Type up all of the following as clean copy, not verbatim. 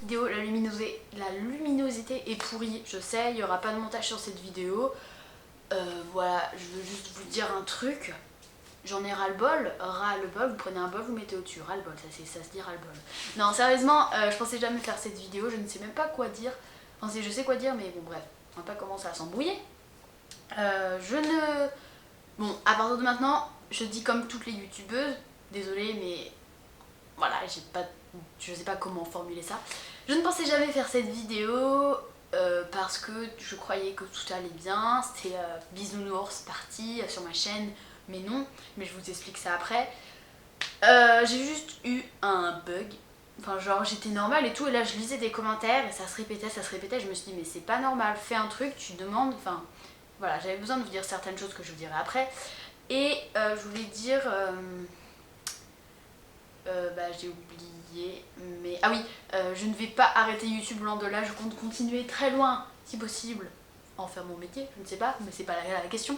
vidéo, la luminosité est pourrie, je sais, il n'y aura pas de montage sur cette vidéo. Voilà, je veux juste vous dire un truc. J'en ai ras-le-bol, vous prenez un bol, vous mettez au-dessus, ras-le-bol, ça se dit ras-le-bol. Non, sérieusement, je pensais jamais faire cette vidéo, je ne sais même pas quoi dire. Enfin, je sais quoi dire, mais bon, bref, on va pas commencer à s'embrouiller. Bon, à partir de maintenant, je dis comme toutes les youtubeuses, désolée, mais voilà, je sais pas comment formuler ça. Je ne pensais jamais faire cette vidéo parce que je croyais que tout allait bien, c'était bisounours parti sur ma chaîne, mais non, mais je vous explique ça après. J'ai juste eu un bug, enfin genre j'étais normale et tout, et là je lisais des commentaires et ça se répétait, je me suis dit mais c'est pas normal, fais un truc, tu demandes, enfin voilà, j'avais besoin de vous dire certaines choses que je vous dirai après. Et je voulais dire, j'ai oublié, mais ah oui, je ne vais pas arrêter YouTube loin de là, je compte continuer très loin si possible, en faire mon métier, je ne sais pas, mais c'est pas la question.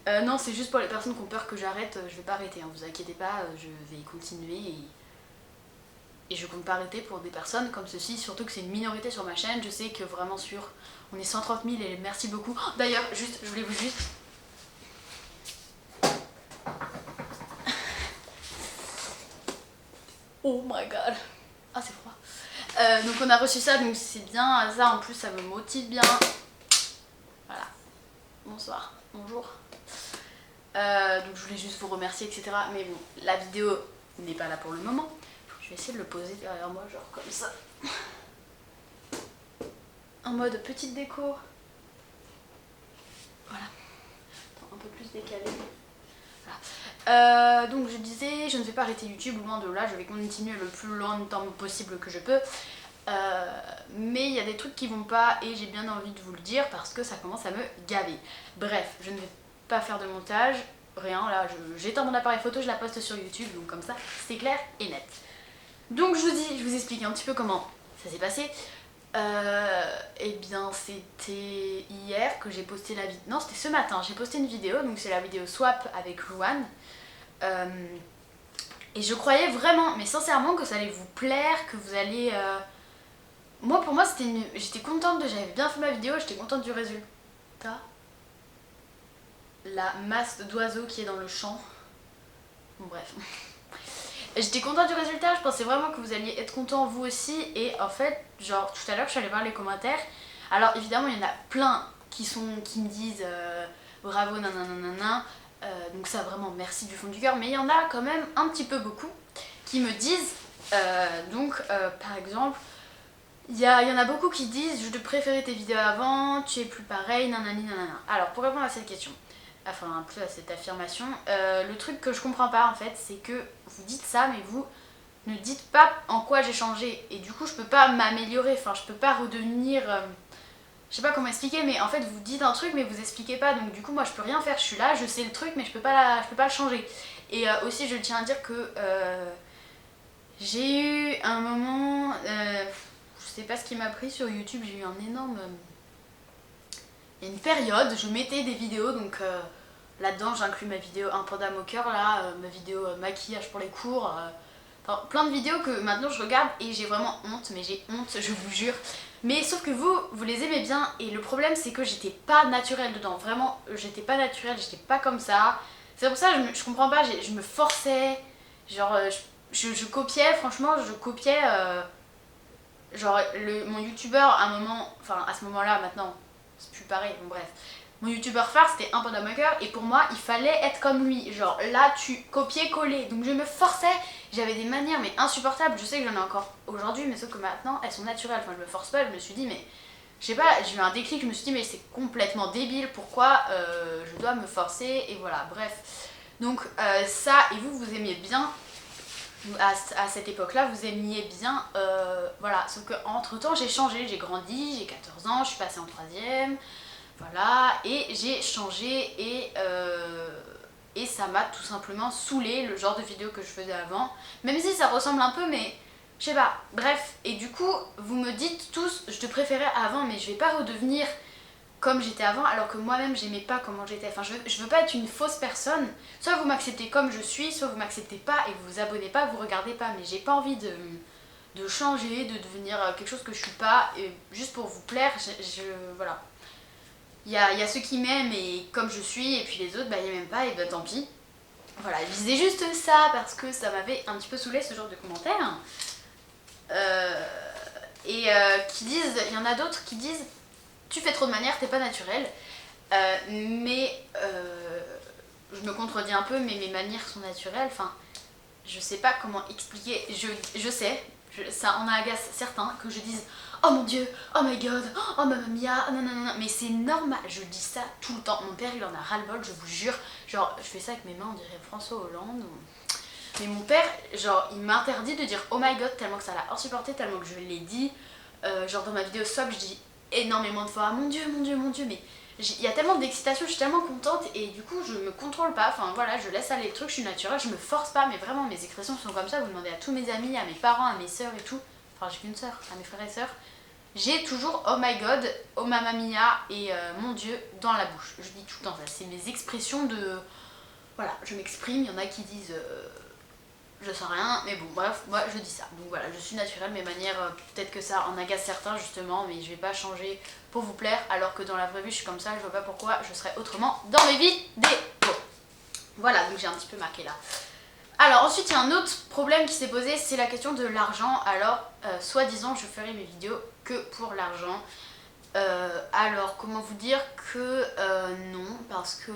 Non, c'est juste pour les personnes qui ont peur que j'arrête, je vais pas arrêter, hein, vous inquiétez pas, je vais continuer et je compte pas arrêter pour des personnes comme ceci, surtout que c'est une minorité sur ma chaîne, je sais que vraiment on est 130 000 et merci beaucoup. D'ailleurs, juste, je voulais vous juste... Oh my god. Ah, c'est froid. Donc on a reçu ça, donc c'est bien, ça en plus ça me motive bien. Voilà. Bonsoir, bonjour. Donc je voulais juste vous remercier, etc. Mais bon, la vidéo n'est pas là pour le moment. Je vais essayer de le poser derrière moi, genre comme ça. En mode petite déco. Voilà. Attends, un peu plus décalé. Voilà. Donc je disais, je ne vais pas arrêter YouTube, loin de là, je vais continuer le plus longtemps possible que je peux. Mais il y a des trucs qui vont pas et j'ai bien envie de vous le dire parce que ça commence à me gaver. Bref, je ne vais pas faire de montage, rien, là j'éteins mon appareil photo, je la poste sur YouTube, donc comme ça c'est clair et net. Donc je vous explique un petit peu comment ça s'est passé. Eh bien c'était hier que j'ai posté la vidéo, non c'était ce matin, j'ai posté une vidéo, donc c'est la vidéo swap avec Louane. Et je croyais vraiment, mais sincèrement, que ça allait vous plaire, que vous allez... Moi pour moi j'étais contente, j'avais bien fait ma vidéo, j'étais contente du résultat. La masse d'oiseaux qui est dans le champ. Bon bref. J'étais contente du résultat, je pensais vraiment que vous alliez être contents vous aussi. Et en fait, genre tout à l'heure je suis allée voir les commentaires. Alors évidemment il y en a plein qui me disent bravo nanana. Donc ça vraiment merci du fond du cœur. Mais il y en a quand même un petit peu beaucoup qui me disent, par exemple, il y en a beaucoup qui disent je te préférais tes vidéos avant, tu es plus pareil, nanani nanana. Alors pour répondre à cette question, enfin un peu à cette affirmation, le truc que je comprends pas en fait, c'est que vous dites ça mais vous ne dites pas en quoi j'ai changé et du coup je peux pas m'améliorer, enfin je peux pas redevenir, je sais pas comment expliquer, mais en fait vous dites un truc mais vous expliquez pas, donc du coup moi je peux rien faire, je suis là, je sais le truc mais je peux pas le changer. Et aussi je tiens à dire que j'ai eu un moment, je sais pas ce qui m'a pris sur YouTube, j'ai eu un énorme... Il y a une période, je mettais des vidéos, donc là-dedans j'inclus ma vidéo un panda moqueur, là, ma vidéo maquillage pour les cours, enfin, plein de vidéos que maintenant je regarde et j'ai vraiment honte, mais j'ai honte, je vous jure. Mais sauf que vous les aimez bien et le problème c'est que j'étais pas naturelle dedans, vraiment j'étais pas naturelle, j'étais pas comme ça. C'est pour ça que je comprends pas, je me forçais, genre je copiais, franchement je copiais... genre mon youtubeur à un moment, enfin à ce moment-là maintenant, c'est plus pareil, bon bref. Mon youtubeur phare c'était un panda maker et pour moi il fallait être comme lui, genre là tu copier-coller. Donc je me forçais, j'avais des manières mais insupportables, je sais que j'en ai encore aujourd'hui mais sauf que maintenant elles sont naturelles, enfin je me force pas, je me suis dit mais... Je sais pas, j'ai eu un déclic, je me suis dit mais c'est complètement débile, pourquoi je dois me forcer et voilà, bref. Donc ça, et vous aimiez bien... À cette époque-là, vous aimiez bien, voilà, sauf que entre temps j'ai changé, j'ai grandi, j'ai 14 ans, je suis passée en 3ème, voilà, et j'ai changé et ça m'a tout simplement saoulé le genre de vidéo que je faisais avant, même si ça ressemble un peu, mais je sais pas, bref, et du coup, vous me dites tous, je te préférais avant, mais je vais pas redevenir comme j'étais avant alors que moi-même j'aimais pas comment j'étais, enfin je veux pas être une fausse personne, soit vous m'acceptez comme je suis, soit vous m'acceptez pas et vous vous abonnez pas, vous regardez pas, mais j'ai pas envie de changer, de devenir quelque chose que je suis pas, et juste pour vous plaire, voilà. Il y a ceux qui m'aiment et comme je suis, et puis les autres, bah ils m'aiment pas, et bah tant pis. Voilà, je disais juste ça parce que ça m'avait un petit peu saoulé ce genre de commentaires. Qui disent, il y en a d'autres qui disent, tu fais trop de manières, t'es pas naturel. Je me contredis un peu, mais mes manières sont naturelles. Enfin, je sais pas comment expliquer. Je sais, ça en agace certains que je dise oh mon dieu, oh my god, oh mamma mia, non, non, non, mais c'est normal, je dis ça tout le temps. Mon père il en a ras-le-bol, je vous jure. Genre, je fais ça avec mes mains, on dirait François Hollande. Mais mon père, genre, il m'interdit de dire oh my god tellement que ça l'a insupporté, tellement que je l'ai dit. Genre, dans ma vidéo stop, je dis énormément de fois mon dieu, mon dieu, mon dieu, mais il y a tellement d'excitation, je suis tellement contente et du coup je me contrôle pas, enfin voilà, je laisse aller le truc, je suis naturelle, je me force pas, mais vraiment mes expressions sont comme ça, vous demandez à tous mes amis, à mes parents, à mes sœurs et tout, enfin j'ai qu'une sœur, à mes frères et sœurs, j'ai toujours oh my god, oh mamma mia et mon dieu dans la bouche, je dis tout le temps ça, c'est mes expressions de... Voilà, je m'exprime, il y en a qui disent... je sais rien, mais bon, bref, moi je dis ça. Donc voilà, je suis naturelle, mes manières, peut-être que ça en agace certains justement, mais je vais pas changer pour vous plaire, alors que dans la vraie vie je suis comme ça, je vois pas pourquoi je serais autrement dans mes vidéos. Voilà, donc j'ai un petit peu marqué là. Alors ensuite il y a un autre problème qui s'est posé, c'est la question de l'argent. Alors, soi-disant, je ferai mes vidéos que pour l'argent. Alors, comment vous dire que non, parce que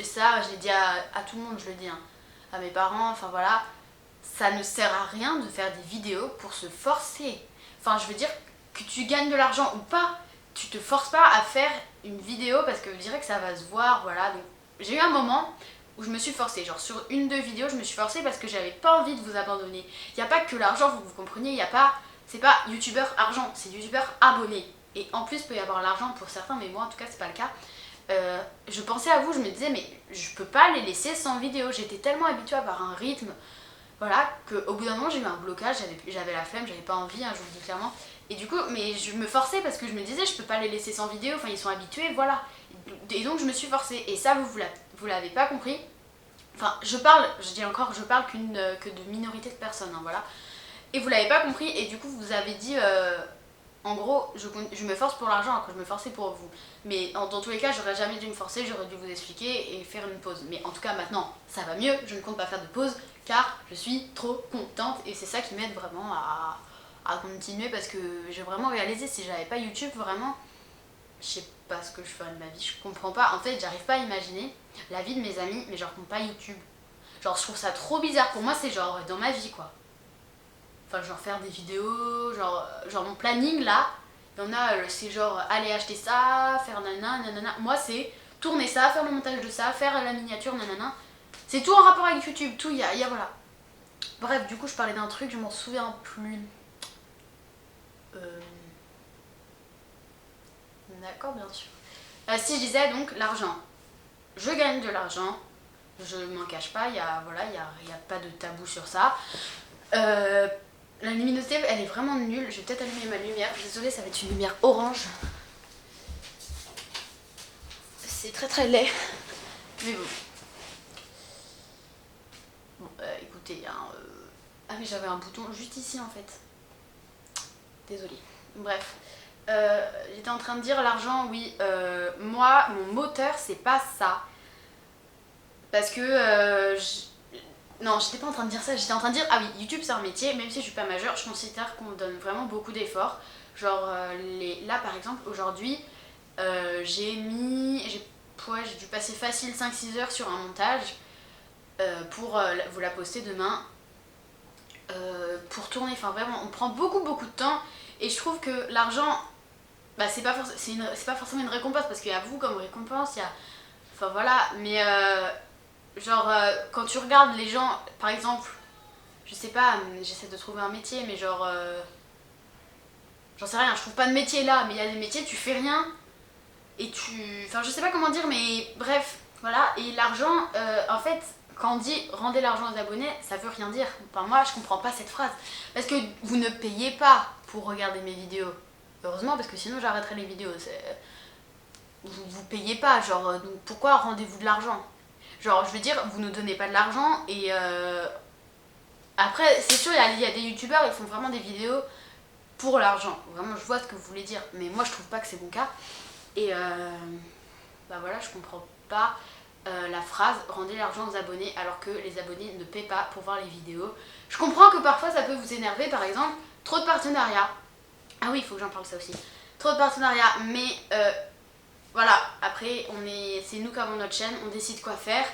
ça, je l'ai dit à tout le monde, je le dis, hein, à mes parents, enfin voilà, ça ne sert à rien de faire des vidéos pour se forcer. Enfin, je veux dire, que tu gagnes de l'argent ou pas, tu te forces pas à faire une vidéo parce que je dirais que ça va se voir, voilà. Donc, j'ai eu un moment où je me suis forcée, genre sur une, deux vidéos, je me suis forcée parce que j'avais pas envie de vous abandonner. Il n'y a pas que l'argent, vous compreniez, il n'y a pas, c'est pas youtubeur argent, c'est youtubeur abonné. Et en plus, il peut y avoir l'argent pour certains, mais moi en tout cas, c'est pas le cas. Je pensais à vous, je me disais, mais je peux pas les laisser sans vidéo. J'étais tellement habituée à avoir un rythme, voilà, qu'au bout d'un moment, j'ai eu un blocage, j'avais la flemme, j'avais pas envie, hein, je vous le dis clairement. Et du coup, mais je me forçais parce que je me disais, je peux pas les laisser sans vidéo, enfin, ils sont habitués, voilà. Et donc, je me suis forcée. Et ça, vous l'avez pas compris. Enfin, je dis encore, je parle que de minorité de personnes, hein, voilà. Et vous l'avez pas compris, et du coup, vous avez dit. En gros, je me force pour l'argent alors que je me forçais pour vous. Mais dans tous les cas, j'aurais jamais dû me forcer, j'aurais dû vous expliquer et faire une pause. Mais en tout cas, maintenant, ça va mieux, je ne compte pas faire de pause car je suis trop contente et c'est ça qui m'aide vraiment à continuer parce que j'ai vraiment réalisé, si j'avais pas YouTube, vraiment, je sais pas ce que je ferais de ma vie, je comprends pas. En fait, j'arrive pas à imaginer la vie de mes amis, mais genre, pas YouTube. Genre, je trouve ça trop bizarre. Pour moi, c'est genre dans ma vie, quoi. Enfin, genre faire des vidéos, genre mon planning là, il y en a, c'est genre aller acheter ça, faire nanana, nanana. Moi, c'est tourner ça, faire le montage de ça, faire la miniature, nanana. C'est tout en rapport avec YouTube, tout, il y a voilà. Bref, du coup, je parlais d'un truc, je m'en souviens plus. D'accord, bien sûr. Si je disais donc l'argent, je gagne de l'argent, je m'en cache pas, voilà, y a pas de tabou sur ça. La luminosité, elle est vraiment nulle. Je vais peut-être allumer ma lumière. Désolée, ça va être une lumière orange. C'est très très laid. Mais bon. Bon, écoutez, hein, ah mais j'avais un bouton juste ici en fait. Désolée. Bref. J'étais en train de dire l'argent, oui. Moi, mon moteur, c'est pas ça. Parce que... Non, j'étais pas en train de dire ça, j'étais en train de dire, ah oui, YouTube c'est un métier, même si je suis pas majeure, je considère qu'on donne vraiment beaucoup d'efforts. Genre, là par exemple, aujourd'hui, j'ai dû passer facile 5-6 heures sur un montage pour vous la poster demain. Pour tourner, enfin vraiment, on prend beaucoup de temps et je trouve que l'argent, bah c'est pas forcément une récompense parce qu'il y a vous comme récompense, il y a... Enfin voilà, mais... Genre, quand tu regardes les gens, par exemple, je sais pas, j'essaie de trouver un métier, mais genre, j'en sais rien, je trouve pas de métier là, mais il y a des métiers, tu fais rien, et enfin, je sais pas comment dire, mais bref, voilà, et l'argent, en fait, quand on dit rendez l'argent aux abonnés, ça veut rien dire. Enfin, moi, je comprends pas cette phrase, parce que vous ne payez pas pour regarder mes vidéos, heureusement, parce que sinon j'arrêterais les vidéos, vous payez pas, genre, donc pourquoi rendez-vous de l'argent ? Genre, je veux dire, vous nous donnez pas de l'argent et Après, c'est sûr, il y a des youtubeurs, ils font vraiment des vidéos pour l'argent. Vraiment, je vois ce que vous voulez dire, mais moi je trouve pas que c'est mon cas. Et bah voilà, je comprends pas la phrase rendez l'argent aux abonnés alors que les abonnés ne paient pas pour voir les vidéos. Je comprends que parfois ça peut vous énerver, par exemple, trop de partenariats. Ah oui, il faut que j'en parle ça aussi. Trop de partenariats, mais voilà, après c'est nous qui avons notre chaîne, on décide quoi faire.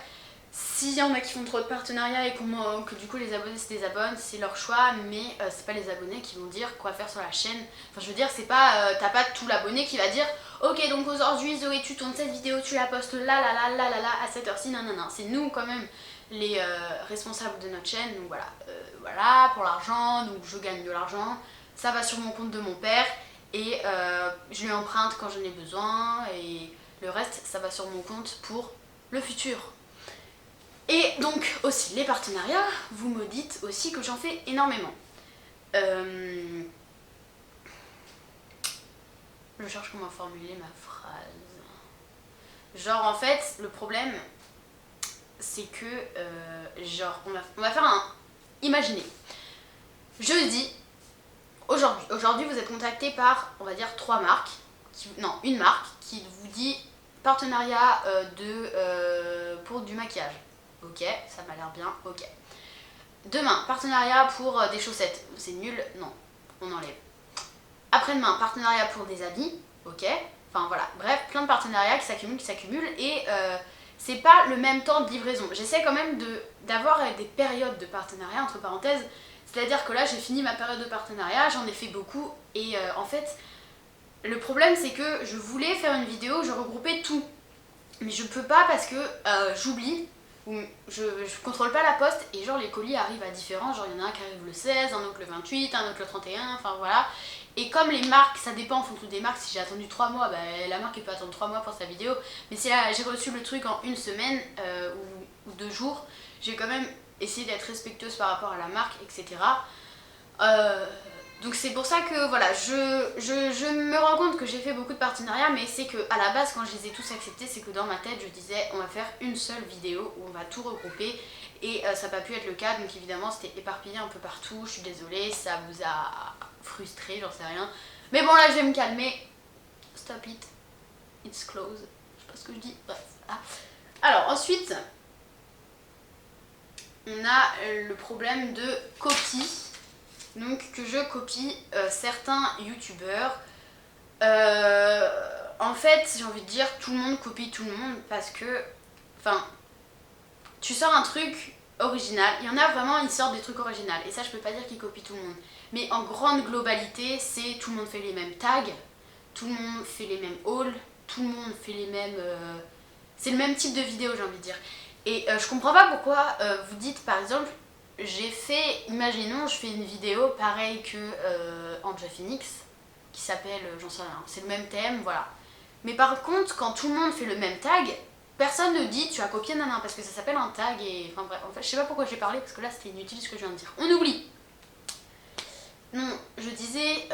S'il y en a qui font trop de partenariats et que du coup les abonnés se désabonnent, c'est leur choix, mais c'est pas les abonnés qui vont dire quoi faire sur la chaîne. Enfin, je veux dire, c'est pas, t'as pas tout l'abonné qui va dire ok, donc aujourd'hui Zoé, tu tournes cette vidéo, tu la postes là, là, là, là, là, là, à cette heure-ci, non, non, non. C'est nous quand même les responsables de notre chaîne, donc voilà, voilà, pour l'argent, donc je gagne de l'argent, ça va sur mon compte de mon père et je lui emprunte quand j'en ai besoin et le reste, ça va sur mon compte pour le futur. Et donc aussi les partenariats, vous me dites aussi que j'en fais énormément. Je cherche comment formuler ma phrase. Genre en fait, le problème, c'est que, genre, on va faire un... Imaginez, jeudi, aujourd'hui vous êtes contacté par, on va dire, 3 marques, non, une marque qui vous dit partenariat pour du maquillage. Ok, ça m'a l'air bien, ok. Demain, partenariat pour des chaussettes. C'est nul, non, on enlève. Après-demain, partenariat pour des habits, ok. Enfin voilà, bref, plein de partenariats qui s'accumulent et c'est pas le même temps de livraison. J'essaie quand même d'avoir des périodes de partenariat, entre parenthèses. C'est-à-dire que là, j'ai fini ma période de partenariat, j'en ai fait beaucoup et en fait, le problème c'est que je voulais faire une vidéo où je regroupais tout. Mais je peux pas parce que j'oublie. Ou je contrôle pas la poste et genre les colis arrivent à différents, genre il y en a un qui arrive le 16, un autre le 28, un autre le 31, enfin voilà. Et comme les marques, ça dépend en fonction des marques, si j'ai attendu 3 mois, bah, la marque elle peut attendre 3 mois pour sa vidéo. Mais si j'ai reçu le truc en une semaine ou 2 jours, j'ai quand même essayé d'être respectueuse par rapport à la marque, etc. Donc c'est pour ça que voilà, je me rends compte que j'ai fait beaucoup de partenariats, mais c'est que à la base quand je les ai tous acceptés, c'est que dans ma tête je disais on va faire une seule vidéo où on va tout regrouper et ça n'a pas pu être le cas, donc évidemment c'était éparpillé un peu partout, je suis désolée, ça vous a frustré, j'en sais rien. Mais bon là je vais me calmer, stop it, it's close, je sais pas ce que je dis, bref. Alors ensuite, on a le problème de copie. Donc que je copie certains youtubeurs. En fait, j'ai envie de dire, tout le monde copie tout le monde parce que, enfin, tu sors un truc original. Il y en a vraiment, ils sortent des trucs originaux. Et ça, je peux pas dire qu'ils copient tout le monde. Mais en grande globalité, c'est tout le monde fait les mêmes tags, tout le monde fait les mêmes hauls, tout le monde fait les mêmes... c'est le même type de vidéo, j'ai envie de dire. Et je comprends pas pourquoi vous dites, par exemple, j'ai fait, imaginons, je fais une vidéo pareille que Anja Phoenix, qui s'appelle, j'en sais rien, c'est le même thème, voilà. Mais par contre, quand tout le monde fait le même tag, personne ne dit tu as copié nana, parce que ça s'appelle un tag et... Enfin bref, en fait, je sais pas pourquoi j'ai parlé, parce que là c'était inutile ce que je viens de dire. On oublie. Non, je disais...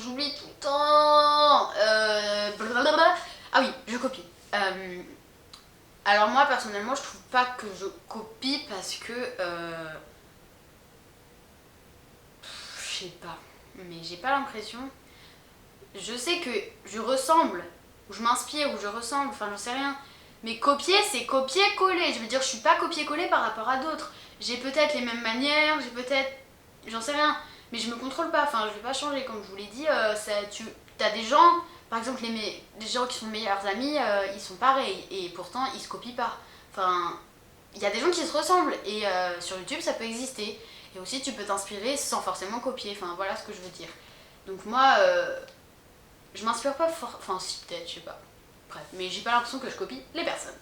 j'oublie tout le temps... blablabla. Ah oui, je copie. Alors moi personnellement je trouve pas que je copie parce que je sais pas, mais j'ai pas l'impression. Je sais que je ressemble, ou je m'inspire, ou je ressemble, enfin j'en sais rien. Mais copier c'est copier-coller, je veux dire je suis pas copier-coller par rapport à d'autres. J'ai peut-être les mêmes manières, j'ai peut-être, j'en sais rien, mais je me contrôle pas, enfin je vais pas changer comme je vous l'ai dit, t'as des gens... Par exemple, les gens qui sont meilleurs amis, ils sont pareils et pourtant ils se copient pas. Enfin, il y a des gens qui se ressemblent et sur YouTube ça peut exister. Et aussi tu peux t'inspirer sans forcément copier. Enfin voilà ce que je veux dire. Donc moi, je m'inspire pas fort. Enfin si peut-être, je sais pas. Bref, mais j'ai pas l'impression que je copie les personnes.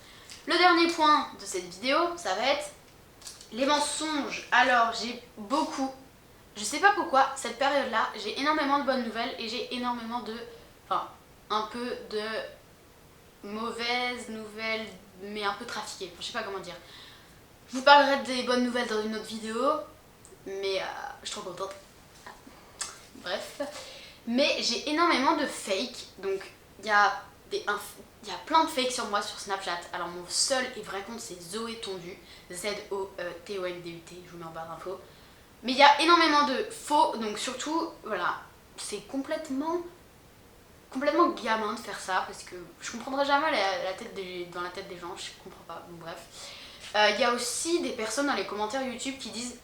Le dernier point de cette vidéo, ça va être les mensonges. Alors j'ai beaucoup, je sais pas pourquoi, cette période-là, j'ai énormément de bonnes nouvelles et j'ai énormément de... Enfin, un peu de mauvaises nouvelles, mais un peu trafiquées. Enfin, je sais pas comment dire. Je vous parlerai des bonnes nouvelles dans une autre vidéo, mais je suis trop contente. Bref. Mais j'ai énormément de fake. Donc, il y a il y a plein de fakes sur moi sur Snapchat. Alors mon seul et vrai compte c'est Zoé Tondu, ZOTONDUT, je vous mets en barre d'infos. Mais il y a énormément de faux, donc surtout, voilà, c'est complètement gamin de faire ça, parce que je comprendrai jamais dans la tête des gens, je comprends pas, bon bref. Il y a aussi des personnes dans les commentaires YouTube qui disent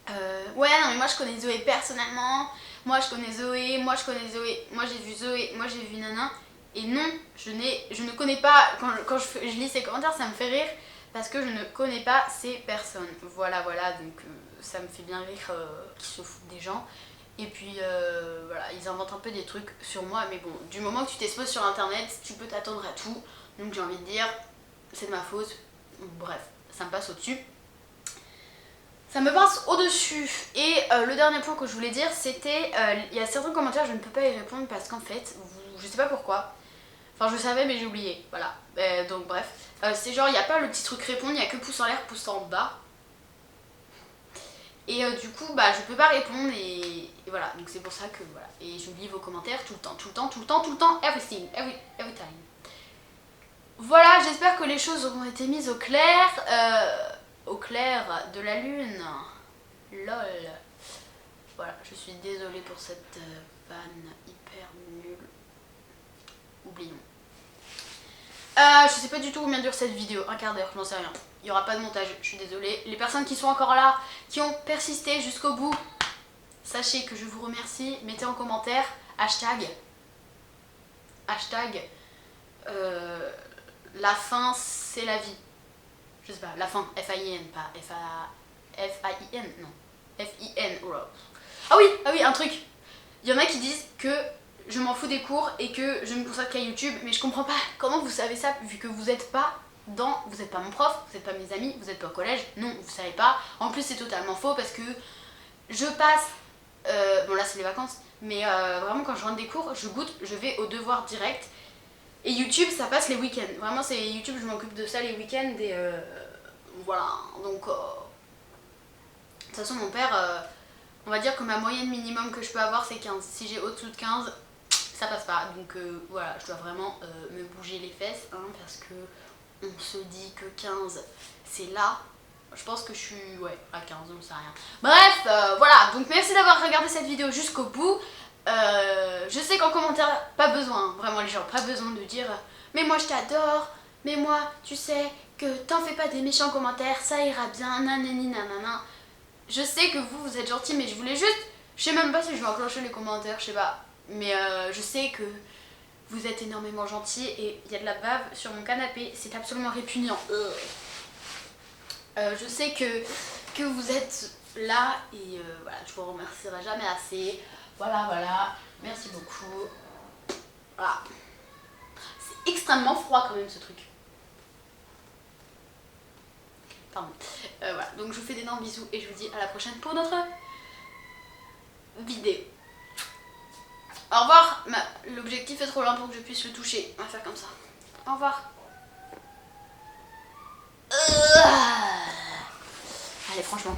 ouais non mais moi je connais Zoé personnellement, moi je connais Zoé, moi j'ai vu Zoé, moi j'ai vu Nana. Et non, je ne connais pas, quand je lis ces commentaires ça me fait rire, parce que je ne connais pas ces personnes. Voilà, donc ça me fait bien rire qu'ils se foutent des gens. Et puis voilà, ils inventent un peu des trucs sur moi, mais bon, du moment que tu t'exposes sur internet, tu peux t'attendre à tout. Donc j'ai envie de dire, c'est de ma faute. Bref, ça me passe au-dessus. Ça me passe au-dessus. Et le dernier point que je voulais dire, c'était, il y a certains commentaires, je ne peux pas y répondre parce qu'en fait, je sais pas pourquoi. Enfin, je savais, mais j'ai oublié. Voilà. Donc, bref. C'est genre, il n'y a pas le petit truc répondre, il n'y a que pouce en l'air, pouce en bas. Et du coup, bah, je peux pas répondre et voilà. Donc, c'est pour ça que voilà. Et je lis vos commentaires tout le temps, everything, every time. Voilà, j'espère que les choses auront été mises au clair de la lune. LOL. Voilà, je suis désolée pour cette vanne hyper nulle. Oublions. Je sais pas du tout combien dure cette vidéo, un quart d'heure, j'en sais rien. Il n'y aura pas de montage, je suis désolée. Les personnes qui sont encore là, qui ont persisté jusqu'au bout, sachez que je vous remercie. Mettez en commentaire hashtag la fin c'est la vie. Je sais pas, la fin, F-A-I-N, pas F-A-I-N, non. F-I-N, oh là. Ah oui, un truc. Il y en a qui disent que je m'en fous des cours et que je ne me consacre qu'à YouTube, mais je comprends pas comment vous savez ça vu que vous êtes pas mon prof, vous n'êtes pas mes amis, vous n'êtes pas au collège, non, vous savez pas. En plus c'est totalement faux parce que je passe, bon là c'est les vacances, mais vraiment quand je rentre des cours, je goûte, je vais au devoir direct. Et YouTube ça passe les week-ends, vraiment c'est YouTube, je m'occupe de ça les week-ends et voilà, donc de toute façon mon père, on va dire que ma moyenne minimum que je peux avoir c'est 15, si j'ai au-dessous de 15, ça passe pas, donc voilà, je dois vraiment me bouger les fesses, hein, parce que on se dit que 15 c'est là, je pense que je suis à 15, on sait rien. Bref, voilà, donc merci d'avoir regardé cette vidéo jusqu'au bout. Je sais qu'en commentaire, pas besoin, vraiment les gens, pas besoin de dire mais moi je t'adore, mais moi tu sais que t'en fais pas des méchants commentaires, ça ira bien, nanani nanana. Je sais que vous êtes gentils, mais je voulais juste, je sais même pas si je vais enclencher les commentaires, je sais pas, mais je sais que vous êtes énormément gentils et il y a de la bave sur mon canapé, c'est absolument répugnant. Je sais que vous êtes là et voilà, je vous remercierai jamais assez. Voilà, merci beaucoup. Voilà. C'est extrêmement froid quand même ce truc. Pardon. Voilà, donc je vous fais d'énormes bisous et je vous dis à la prochaine pour notre vidéo. Au revoir. L'objectif est trop loin pour que je puisse le toucher. On va faire comme ça. Au revoir. Allez, franchement.